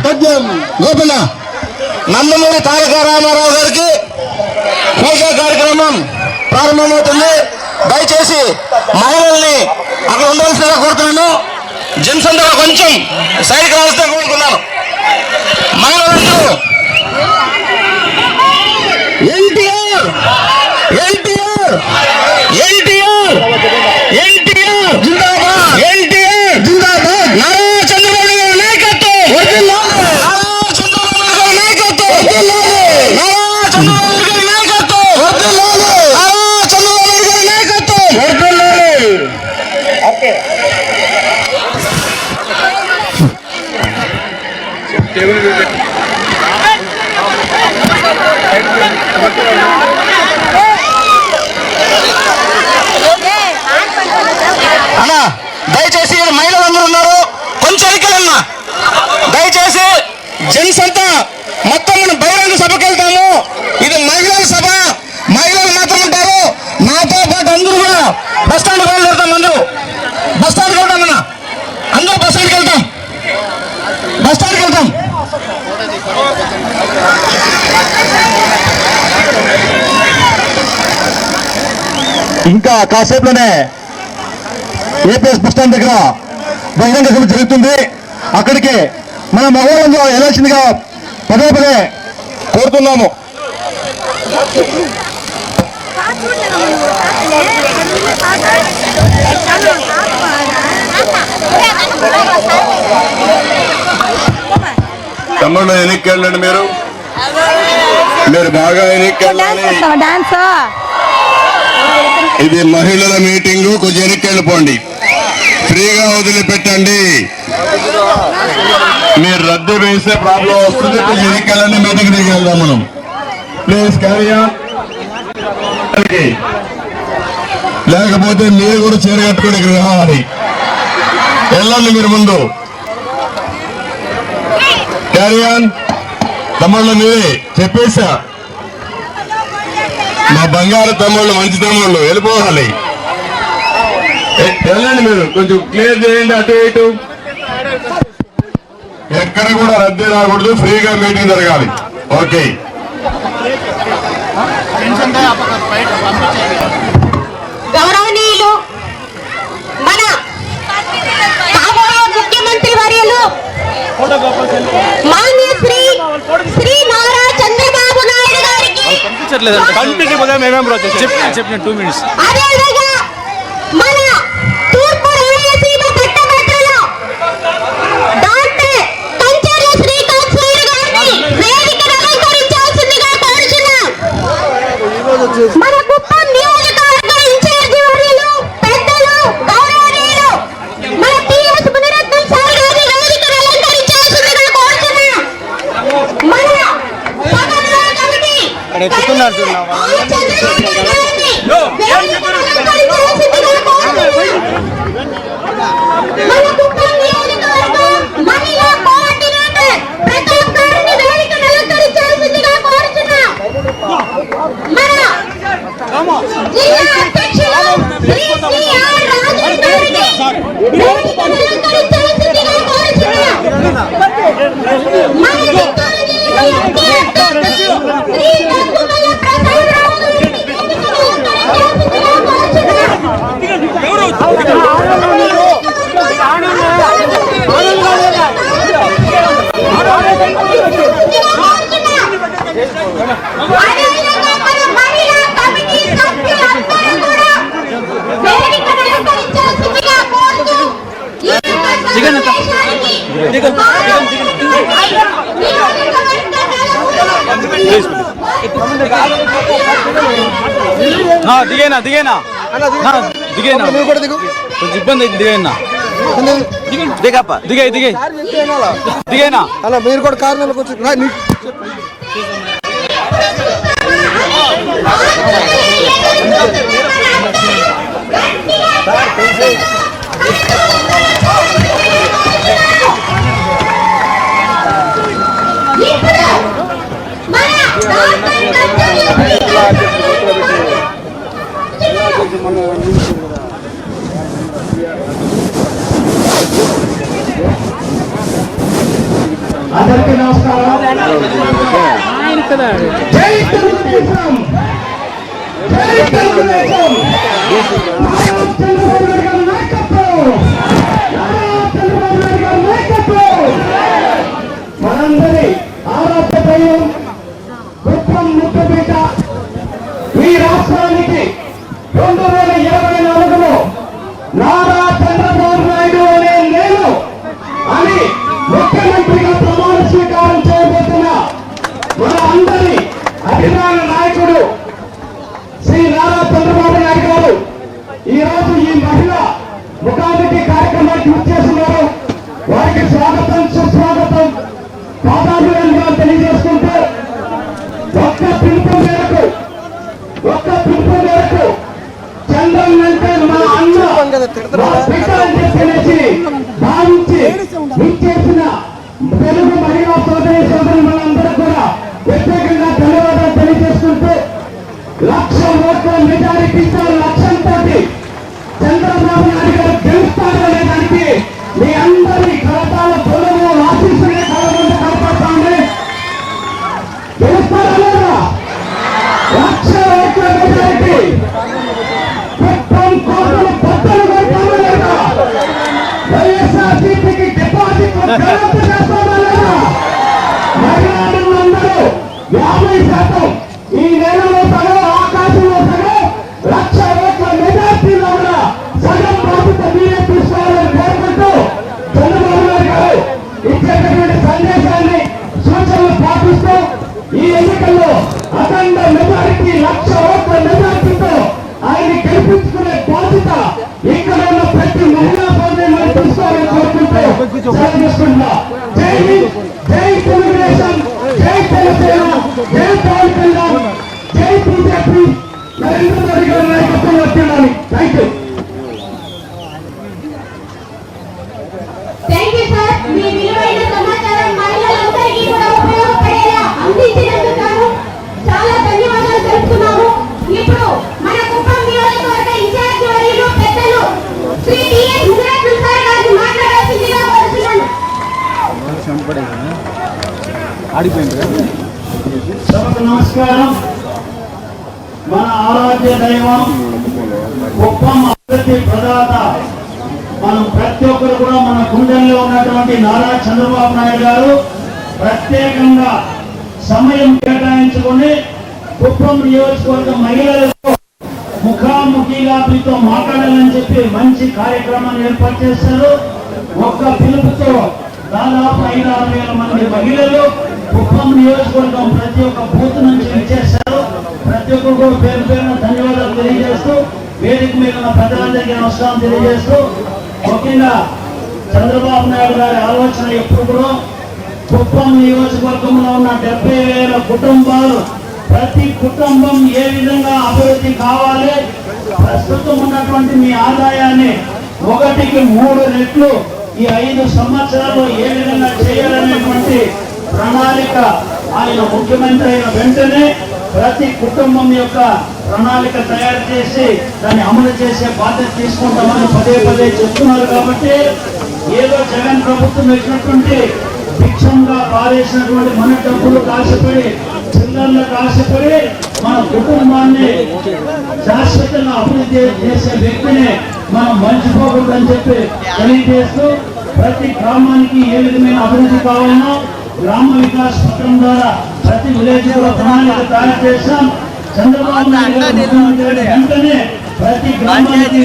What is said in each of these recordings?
గోపన్న నందమూరి తారక రామారావు గారికి పూజా కార్యక్రమం ప్రారంభమవుతుంది. దయచేసి మహిళల్ని అక్కడ ఉండవలసిందిగా కోరుతున్నాను. జెంట్స్ అందరూ కొంచెం సైడ్కి రావాల్సిన కోరుకున్నాను. మహిళలందరూ ఎన్టీఆర్ ఎన్టీఆర్ ఎన్టీఆర్ ఎన్టీఆర్ జిందాబాద్ ఎన్టీఆర్ జిందాబాద్. నారా చంద్రబాబు గారి నాయకత్వం వర్ధిల్లాలి. నారా చంద్రబాబు గారి నాయకత్వం వర్ధిల్లాలి. నారా చంద్రబాబు గారి నాయకత్వం వర్ధిల్లాలి. నారా చంద్రబాబు గారి నాయకత్వం వర్ధిల్లాలి. ఓకే అన్నా దయచేసి మహిళలందరూ ఉన్నారు, కొంచెం ఎరికలన్నా దయచేసి. జెంట్స్ అంతా మొత్తం మనం బహిరంగ సభకి వెళ్తాము. ఇది మహిళల సభ, మహిళలు మాత్రం ఉంటారు. నాతో పాటు అందరూ కూడా బస్ స్టాండ్కి వెళ్తాం. అందరూ బస్ స్టాండ్కి వెళ్తాం అన్న, అందరూ బస్ స్టాండ్కి వెళ్తాం, బస్ స్టాండ్కి వెళ్తాం. ఇంకా కాసేపులోనే ఏపీఎస్ బస్ స్టాండ్ దగ్గర బహిరంగ సభ జరుగుతుంది. అక్కడికి మన మహిళలందరూ వెళ్ళాల్సిందిగా పదే పదే కోరుతున్నాము. తమ్ముళ్ళు ఎన్నికకి వెళ్ళండి, మీరు బాగా ఎన్నికకి వెళ్ళాలి. ఇది మహిళల మీటింగు, కొంచెం ఎన్నికకి వెళ్ళిపోండి, ఫ్రీగా వదిలిపెట్టండి. మీరు రద్దు వేస్తే ప్రాబ్లం వస్తుంది. కొంచెం ఎన్నికకి వెళ్ళండి, మీటింగ్ దిగి వెళ్దాం మనం. Please carry on. లేకపోతే మీరు కూడా చీర కట్టుకుని ఇక్కడ రావాలి. వెళ్ళండి మీరు ముందు. Carry on. తమ్ముళ్ళు మీరే చెప్పేసా, మా బంగారు తమ్ముళ్ళు, మంచి తమ్ముళ్ళు వెళ్ళిపోవాలి. వెళ్ళండి, మీరు కొంచెం క్లియర్ చేయండి. అటు ఇటు ఎక్కడ కూడా రద్దీ రాకూడదు, ఫ్రీగా మీటింగ్ జరగాలి. ఓకే. గౌరవనీయులు మన కాబోయే ముఖ్యమంత్రి వర్యులు మాన్య శ్రీ నారా చంద్రబాబు నాయుడు గారికి అదేవిధంగా మన తూర్పు రాయలసీమ పట్టభద్రులు డాక్టర్ కంచెర్ల శ్రీకాంత్ సార్ గారిని వేదికను అలంకరించాల్సిందిగా కోరుచున్నాం. మన కుప్పం నియోజకవర్గ ఇన్ఛార్జి వర్యులు పెద్దలు గౌరవనీయులు మన టీఎస్ మునిరత్నం సార్ గారిని వేదికను అలంకరించాల్సిందిగా కోరుచున్నాం. మన సమన్వయ కమిటీ మన కుప్పం నియోజకవర్గం మహిళా కోఆర్డినేటర్ ప్రతాప్ గారిని వేదికను అలంకరించాల్సిందిగా కోరుచున్నాం. మన జిల్లా అధ్యక్షులు శ్రీ సిఆర్ రాజు గారిని వేదికను అలంకరించాల్సిందిగా కోరుచున్నాం. మన చిత్తూరు జిల్లా అధ్యక్షులు శ్రీ గంగుమల్ల ప్రసాద్ రావు గారిని వేదికను అలంకరించాల్సిందిగా దిగేనా దిగేనా దిగేనా కొంచెం ఇబ్బంది అయింది. దిగేనా దిగప్ప దిగే దిగే దిగేనా అలా మీరు కూడా కారణాలకు వచ్చి అందరికీ నమస్కారం. జై తెలుగుదేశం, జై తెలుగుదేశం. నారా చంద్రబాబు నాయుడు గారి నాయకత్వం, నారా చంద్రబాబు నాయుడు గారి నాయకత్వం. మనందరి ఆరాధ్య దైవం కుప్పం ముద్దపేట ఈ రాష్ట్రానికి 2024లో నారా చంద్రబాబు నాయుడు అనే నేను అని ముఖ్యమంత్రిగా ప్రమాణ స్వీకారం చేయబోతున్న మన అందరి అభిమాన నాయకుడు శ్రీ నారా చంద్రబాబు నాయుడు గారు ఈ రోజు ఈ మహిళ ముఖాముఖి కార్యక్రమానికి వచ్చేస్తున్నారు. వారికి స్వాగతం సుస్వాగతం పాదాభివందనాలు తెలియజేసుకుంటూ ఒక్క పిలుపు మేరకు చంద్రం అంటే మా అన్న మా బిడ్డ అని చెప్పేసి భావించి ఇచ్చేసిన తెలుగు మహిళా సోదరి సోదరులు మనందరూ కూడా ప్రత్యేకంగా ధన్యవాదాలు తెలియజేసుకుంటూ 1,00,000 ఓట్ల మెజారిటీతో లక్ష్యంతో చంద్రబాబు నాయుడు గారు గెలుస్తారు అనేదానికి మీ అందరి కరతాల పొలము ఆశీస్సులే కలగొంటూ కనపడతాండి. గెలుస్తారా లేదా? 1,00,000 ఓట్ల మెజారిటీ కుప్పం కోటలు బద్దలు కొడతామా లేదా? వైఎస్ఆర్సీపీకి డిపాజిట్ చేస్తామా లేదా? మహిళలందరూ 50% ఈ నెలలో సగం ఆకాశంలో సగం 1,00,000 ఓట్ల మెజార్టీలో కూడా సగం బాధ్యత మీరే తీసుకోవాలని కోరుకుంటూ చంద్రబాబు నాయుడు గారు ఇచ్చేటటువంటి సందేశాన్ని సూచనలు పాటిస్తూ ఈ ఎన్నికల్లో అఖండ మెజారిటీ 1,00,000 ఓట్ల మెజారిటీతో ఆయన గెలిపించుకునే బాధ్యత ఇక్కడ ఉన్న ప్రతి మహిళా సోదరులు తీసుకోవాలని కోరుకుంటూ సెలవుకుంటున్నా. జై హింద్, జై తెలుగుదేశం, జై జనసేన, జై పవన్ కళ్యాణ్, జై బీజేపీ, నరేంద్ర మోడీ గారి నాయకత్వం వర్తిల్లాలి. Thank you. Thank you sir. మీ విలువైన సమాచారం మహిళలందరికీ కూడా ఉపయోగపడేలా అందించినందుకు గాను చాలా ధన్యవాదాలు తెలుపుతున్నాము. ఇప్పుడు మన కుప్పం నియోజకవర్గ ఇన్ఛార్జ్ వర్యులు పెద్దలు శ్రీ టిఎస్ మునిరత్నం సార్ గారిని మాట్లాడాల్సిందిగా కోరుతున్నాను. సభకు నమస్కారం. మన ఆరాధ్య దైవం కుప్పం అభివృద్ధి ప్రదాత మనం ప్రతి ఒక్కరు కూడా మన గుండెల్లో ఉన్నటువంటి నారా చంద్రబాబు నాయుడు గారు ప్రత్యేకంగా సమయం కేటాయించుకుని కుప్పం నియోజకవర్గ మహిళలతో ముఖాముఖిగా మీతో మాట్లాడాలని చెప్పి మంచి కార్యక్రమాన్ని ఏర్పాటు చేశారు. ఒక్క పిలుపుతో దాదాపు 5-6 వేల మంది మహిళలు కుప్పం నియోజకవర్గం ప్రతి ఒక్క బూత్ నుంచి ఇచ్చేశారు. ప్రతి ఒక్కరు కూడా పేరు పేరున ధన్యవాదాలు తెలియజేస్తూ వేదిక మీద ఉన్న ప్రజలందరికీ నమస్కారం తెలియజేస్తూ ముఖ్యంగా చంద్రబాబు నాయుడు గారి ఆలోచన ఎప్పుడు కూడా కుప్పం నియోజకవర్గంలో ఉన్న 70,000 కుటుంబాలు ప్రతి కుటుంబం ఏ విధంగా అభివృద్ధి కావాలి, ప్రస్తుతం ఉన్నటువంటి మీ ఆదాయాన్ని 1కి 3 రెట్లు ఈ 5 సంవత్సరాల్లో ఏ విధంగా చేయాలనేటువంటి ప్రణాళిక ఆయన ముఖ్యమంత్రి అయిన వెంటనే ప్రతి కుటుంబం యొక్క ప్రణాళిక తయారు చేసి దాన్ని అమలు చేసే బాధ్యత తీసుకుంటామని పదే చెప్తున్నారు. కాబట్టి ఏదో జగన్ ప్రభుత్వం వచ్చినటువంటి భిక్షంగా పారేసినటువంటి మన డబ్బులు కాశపడి చిల్లర్లకు ఆశపడి మన కుటుంబాన్ని శాశ్వతంగా అభివృద్ధి చేసే వ్యక్తిని మనం మర్చిపోకూడదని చెప్పి తెలియజేస్తూ ప్రతి గ్రామానికి ఏ విధమైన అభివృద్ధి కావాలనో గ్రామ వికాస్ పత్రం ద్వారా ప్రతి విలేజ్ లో ప్రణాళిక తయారు చేశాం. చంద్రబాబు నాయుడు వెంటనే ప్రతి గ్రామానికి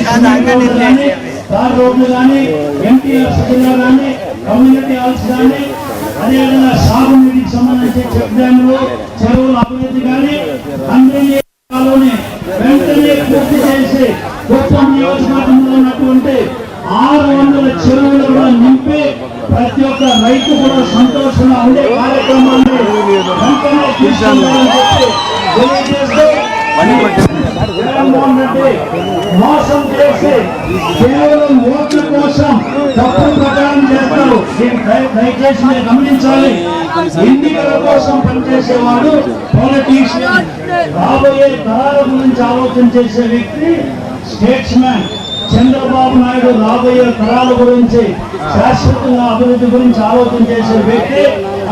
తార్ రోడ్లు కానీ, ఎన్టీఆర్ జిల్లా కానీ, కమ్యూనిటీ హాల్స్ కానీ, అదేవిధంగా సాగునీటికి సంబంధించి చెక్ డ్యాములు, చెరువుల అభివృద్ధి కానీ అందరినీ వెంటనే పూర్తి చేసి కుప్పం నియోజకవర్గంలో ఉన్నటువంటి 600 చెరువులు కూడా నింపి ప్రతి ఒక్క రైతు కూడా సంతోషంగా ఉండే కార్యక్రమాన్ని వెంటనే తీసుకుంటామని చెప్పి తెలియజేస్తూ జగన్మోహన్ రెడ్డి మోసం చేసి కేవలం ఓట్ల కోసం తప్పుడు ప్రచారం చేస్తారు. దయచేసి మీరు గమనించాలి. ఎన్నికల కోసం పనిచేసేవాడు పొలిటీషియన్, రాబోయే తరాల గురించి ఆలోచన చేసే వ్యక్తి స్టేట్స్ మ్యాన్. చంద్రబాబు నాయుడు రాబోయే తరాల గురించి, శాశ్వతంగా అభివృద్ధి గురించి ఆలోచన చేసే వ్యక్తి.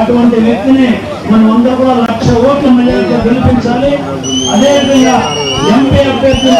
అటువంటి వ్యక్తిని మనం అందరూ కూడా 1,00,000 ఓట్ల మెజారిటీతో గెలిపించాలి. అదేవిధంగా ఎంపీ అభ్యర్థి